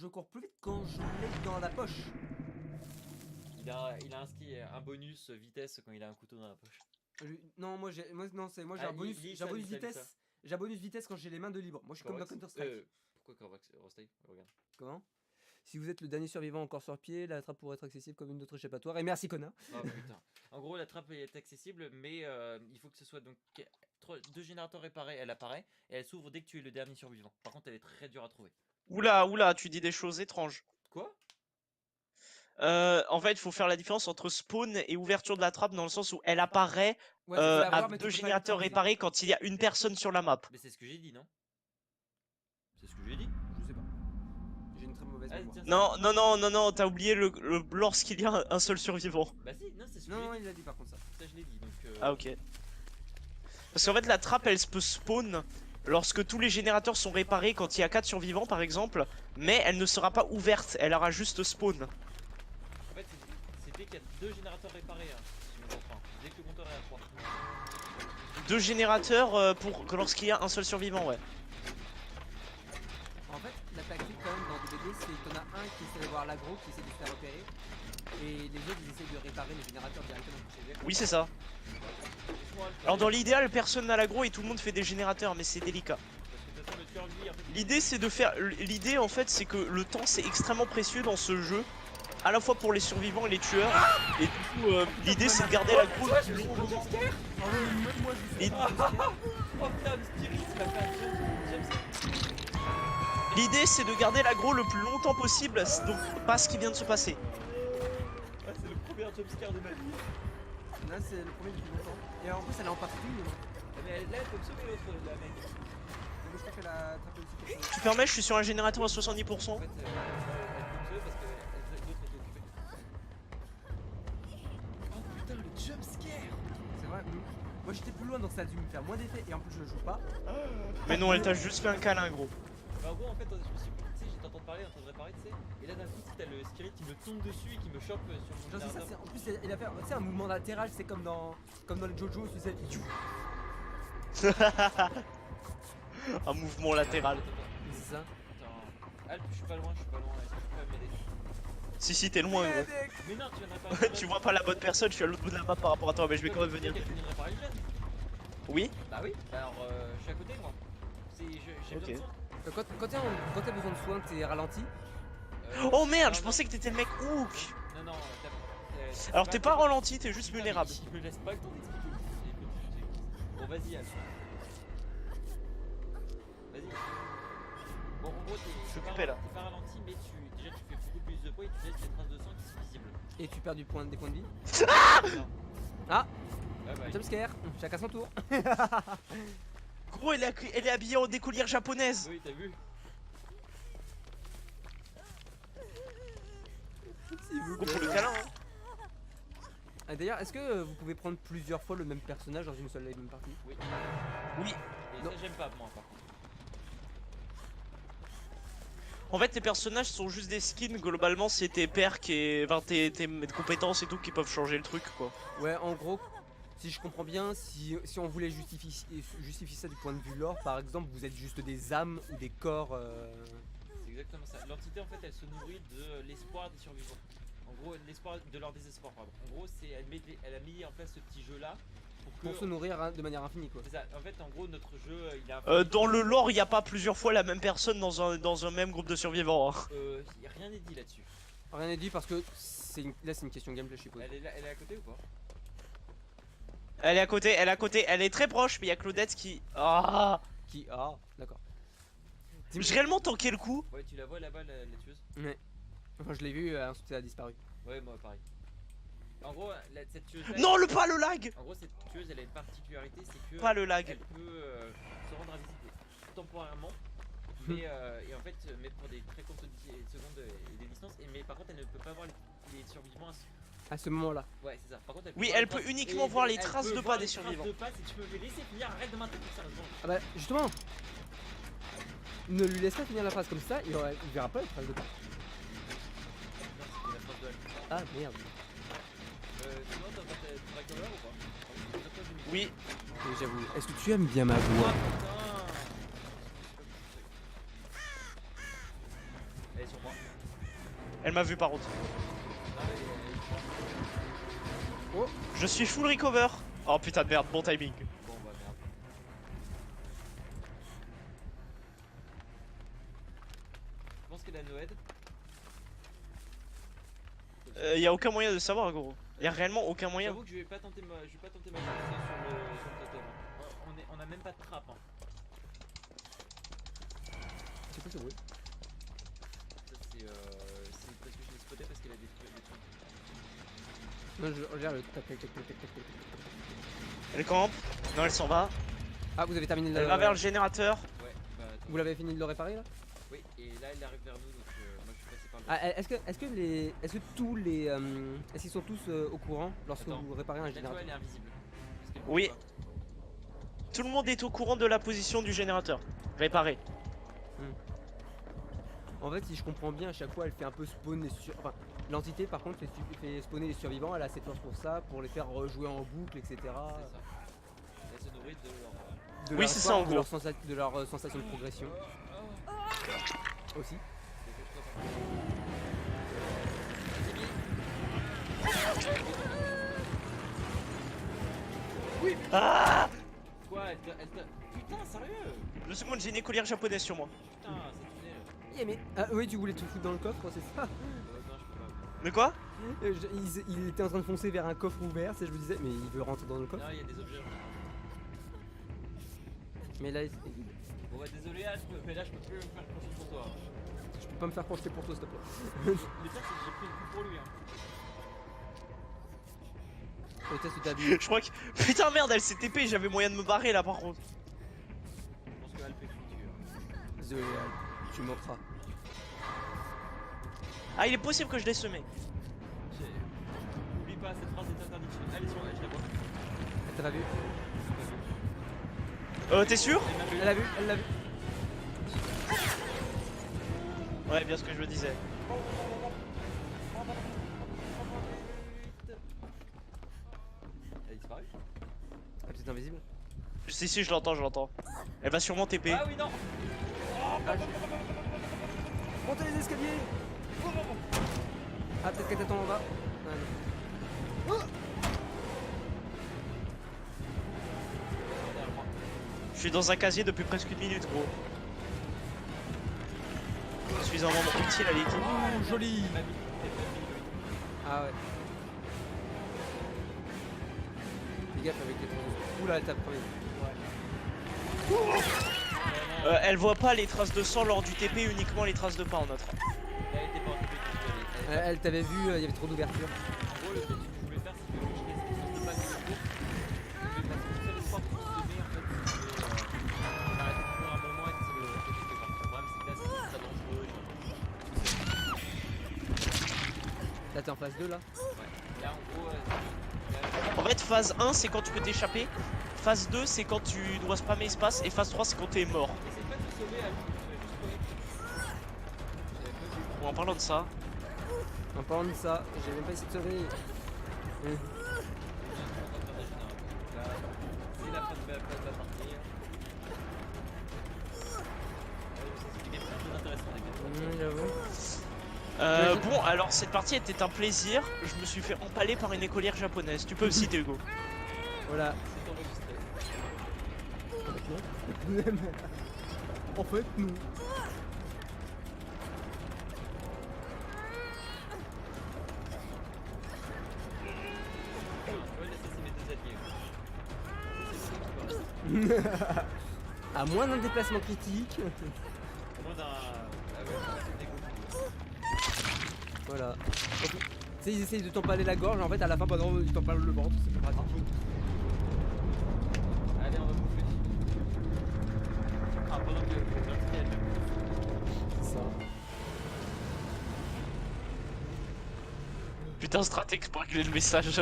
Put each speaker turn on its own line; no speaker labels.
je cours plus vite quand je l'ai dans la poche.
Il a un bonus vitesse quand il a un couteau dans la poche.
Non, moi j'ai un bonus, j'ai un bonus vitesse. J'ai un bonus vitesse quand j'ai les mains de libre. Moi je suis comme dans Counter Strike.
Pourquoi Corvax Rostay? Regarde.
Comment? Si vous êtes le dernier survivant encore sur pied, la trappe pourrait être accessible comme une autre échappatoire. Et merci connard.
Oh putain. En gros, la trappe est accessible, mais il faut que ce soit donc 2 générateurs réparés. Elle apparaît et elle s'ouvre dès que tu es le dernier survivant. Par contre, elle est très dure à trouver.
Oula, tu dis des choses étranges.
Quoi?
En fait, il faut faire la différence entre spawn et ouverture de la trappe dans le sens où elle apparaît à 2 générateurs réparés quand il y a une personne sur la map.
Mais c'est ce que j'ai dit, non? C'est ce que j'ai dit?
Je sais pas. J'ai une très mauvaise mémoire.
Non, t'as oublié lorsqu'il y a un seul survivant.
Bah si, non, c'est ce que
Non, il a dit par contre ça.
Ça, je l'ai dit, donc...
Ah ok. Parce qu'en fait, la trappe, elle peut spawn lorsque tous les générateurs sont réparés quand il y a 4 survivants, par exemple. Mais elle ne sera pas ouverte, elle aura juste spawn.
En fait, c'est dès qu'il y a 2 générateurs réparés, hein, si on reprend. Dès que le compteur est à 3.
2 générateurs lorsqu'il y a un seul survivant, ouais.
En fait, la tactique quand même dans DBD, c'est que t'en as un qui essaie de voir l'agro, qui essaie de se faire repérer. Et les autres, ils essaient de réparer les générateurs directement.
Oui, c'est ça. Alors dans l'idéal, personne n'a l'agro et tout le monde fait des générateurs, mais c'est délicat. L'idée c'est de faire... L'idée en fait c'est que le temps c'est extrêmement précieux dans ce jeu. À la fois pour les survivants et les tueurs. Et du coup l'idée c'est de garder l'agro le plus longtemps. L'idée c'est de garder l'agro le plus longtemps possible, donc pas ce qui vient de se passer.
Ah, c'est le premier jumpscare de ma vie.
Là, c'est le premier depuis longtemps. Et en plus, elle est en partie, mais non.
Mais là, elle peut me sauver l'autre, la mec.
Mais je crois qu'elle a attrapé aussi.
Tu permets, je suis sur un générateur à 70%.
En fait, elle peut me sauver parce que l'autre était occupée. Oh putain, le jumpscare!
C'est vrai, moi j'étais plus loin donc ça a dû me faire moins d'effet. Et en plus, je joue pas.
Mais non, elle t'a juste fait un câlin, gros.
Bah, en gros, en fait, je me suis. Tu sais, j'étais en train de parler, en train de réparer, tu sais. Et là, d'un coup, t'as le spirit qui me tombe dessus et qui me chope sur mon
Genre, c'est ça,
générateur.
en plus, il a fait un mouvement latéral, c'est comme dans les JoJo, tu sais.
Un mouvement latéral.
C'est ça.
Attends. Alp, je suis pas loin, est-ce que tu peux m'aider?
Si, t'es loin, gros.
Mais non, tu viens de réparer.
Tu vois pas la bonne personne, je suis à l'autre bout de la map par rapport à toi, mais je vais quand même venir.
Tu viens de réparer le jeune?
Oui.
Bah oui, alors je suis à côté, moi. J'ai besoin de soin.
Quand t'as besoin de soins, t'es ralenti.
Oh merde,
non,
je pensais que t'étais le mec Hook.
Non,
Alors t'es pas ralenti, t'es juste vulnérable.
Je me laisse pas le temps d'expliquer. Bon, vas-y, Alpha. Vas-y. Bon, en gros,
occupé, là.
t'es pas ralenti, mais déjà tu fais beaucoup plus de poids et tu laisses des traces de sang qui sont visibles.
Et tu perds des points de vie.
Non.
Ah,
Ouais, bah,
jumpscare, chacun son tour.
Gros, elle est habillée en décollière japonaise.
oui, t'as vu.
Gros, pour le câlin, hein.
Ah, d'ailleurs, est-ce que vous pouvez prendre plusieurs fois le même personnage dans une seule et même partie?
Oui.
Oui.
Et
Non.
ça, j'aime pas, moi, par contre.
En fait, tes personnages sont juste des skins. Globalement, c'est tes perks et enfin, tes compétences et tout qui peuvent changer le truc, quoi.
Ouais, en gros, si je comprends bien, si on voulait justifier ça du point de vue lore, par exemple, vous êtes juste des âmes ou des corps.
C'est exactement ça. L'entité, en fait, elle se nourrit de l'espoir des survivants. En gros, l'espoir de leur désespoir, pardon. En gros, elle a mis en place ce petit jeu-là
pour se nourrir de manière infinie, quoi.
C'est ça. En fait, en gros, notre jeu, il a.
Dans le lore, il n'y a pas plusieurs fois la même personne dans un même groupe de survivants. Hein.
Rien n'est dit là-dessus.
Rien n'est dit parce que là, c'est une question de gameplay, je suppose.
Elle est à côté ou pas?
Elle est à côté, elle est très proche, mais il y a Claudette qui. Ah.
Ah, d'accord.
J'ai réellement tanké le coup.
Ouais, tu la vois là-bas, la tueuse?
Ouais. Enfin, je l'ai vu, ensuite elle a disparu.
Ouais, moi pareil. En gros, cette tueuse.
Non, pas le lag.
En gros, cette tueuse, elle a une particularité, c'est que.
Pas le lag.
Elle peut se rendre invisible temporairement. Mais et en fait, mais pour des très courtes secondes et des distances. Mais par contre, elle ne peut pas voir les survivants.
À ce moment-là.
Ouais, c'est ça. Par contre,
Oui, elle peut uniquement voir les traces de pas des survivants.
Si tu peux me laisser finir, arrête de m'interrompre, sérieusement.
Ah bah, justement. Ne lui laisse pas finir la phrase comme ça, il verra pas les traces de pas.
Non, c'était la phrase de Alpha.
Ah merde.
Sinon, t'as pas de ou pas?
Oui.
Et j'avoue. Est-ce que tu aimes bien ma voix?
Putain. sur moi.
Elle m'a vu par contre.
Non, mais,
Oh.
Je suis full recover. Oh putain de merde, bon timing.
bon bah merde. Je pense qu'elle a Noël.
Y a aucun moyen de savoir gros. Y a réellement aucun moyen.
J'avoue que je vais pas tenter ma chance sur le totem. On a même pas de trappe. Hein.
C'est quoi ce bruit?
Ça c'est parce que je l'ai spoté parce qu'elle a des trucs.
Non, je regarde le tac tac tac tac tac tac tac.
Elle campe. Non, elle s'en va.
Ah, vous avez terminé
Elle va vers le générateur.
Ouais, bah attends.
Vous l'avez fini de le réparer là?
Oui, et là elle arrive vers nous donc moi je suis passé par le.
Ah, est-ce que tous les est-ce qu'ils sont tous au courant lorsque
Attends.
vous réparez un
La toile
générateur?
elle est invisible. Parce qu'elle
Oui.
bouge pas.
Tout le monde est au courant de la position du générateur. Réparé.
En fait, si je comprends bien, à chaque fois elle fait un peu spawn les enfin, l'entité par contre fait spawner les survivants, elle a assez de force pour ça, pour les faire rejouer en boucle, etc.
C'est ça. Elle se nourrit de leur.
De
Oui,
leur
c'est
espoir,
ça, en
de
gros.
leur de leur sensation de progression aussi.
Ah
Quoi elle te. Putain, sérieux?
2 secondes, j'ai une écolière japonaise sur moi.
Putain, c'est tunnel.
Yeah, mais ah oui, tu voulais te foutre dans le coffre, c'est ça?
Non, je peux pas.
Mais quoi?
Il était en train de foncer vers un coffre ouvert, c'est je me disais, mais il veut rentrer dans le coffre.
Non, il y a des objets.
Mais là,
Bon bah désolé, là, mais là je peux plus me faire confiance pour toi.
je peux pas me faire projeter pour toi, s'il te plaît.
Le pire c'est que j'ai pris le coup pour lui. Hein.
Au test, t'as vu.
Je crois que. Putain, merde, elle s'est TP, j'avais moyen de me barrer là par contre.
Je pense que Alp est foutu. Hein.
Désolé, tu manqueras.
Ah, il est possible que je l'ai semé.
Oublie pas, cette phrase est interdite. Allez sur elle, je la vois.
Elle t'a pas vu?
T'es sûr?
Elle l'a vu, elle l'a vu.
Ouais, bien ce que je me disais.
Elle a disparu.
Ah, peut-être invisible.
Si, je l'entends, je l'entends. Elle va sûrement TP.
Ah oui, non.
Montez les escaliers. Ah, peut-être qu'elle t'attend en bas. Ah, non.
Derrière moi.
Je suis dans un casier depuis presque 1 minute, gros. Je suis un membre utile à l'équipe.
Oh, joli.
Elle m'a mis,
Ah ouais. Fais gaffe avec les trous. Oula, elle t'a premier.
Elle voit pas les traces de sang lors du TP, uniquement les traces de pas en notre.
Elle était pas en TP.
Elle t'avait vu, il y avait trop d'ouverture.
En gros, le truc que je voulais faire, c'est que je laisse les de pas de secours. Je vais passer tout seul espoir pour se donner en fait. C'est arrêter de courir un moment et c'est le côté que le problème, c'est que là, c'est très dangereux.
Là, t'es en phase 2 là.
Ouais. Là, en gros,
En fait, phase 1, c'est quand tu peux t'échapper. Phase 2, c'est quand tu dois spammer espace. Et phase 3, c'est quand t'es mort.
essaye pas de te sauver, Alp. Tu vas juste courir. J'avais pas vu.
Bon, en parlant de ça,
En parlant de ça, j'ai même pas essayé de sauver.
C'est la fin de la partie. C'est bien plus intéressant les gars.
J'avoue.
bon, alors cette partie était un plaisir. Je me suis fait empaler par une écolière japonaise. Tu peux me citer, Hugo.
Voilà.
C'est enregistré.
En fait, nous.
Ouais, ça c'est mes deux alliés.
À moins d'un déplacement critique.
Au moins d'un. Ah ouais, c'est des goûts.
Voilà. Tu sais, ils essayent de t'empaler la gorge, en fait, à la fin, bah non, ils t'empalent le ventre, c'est plus pratique.
Allez, on va bouffer. Ah, pendant que l'entité elle
C'est ça.
Putain, Stratex pour régler le message.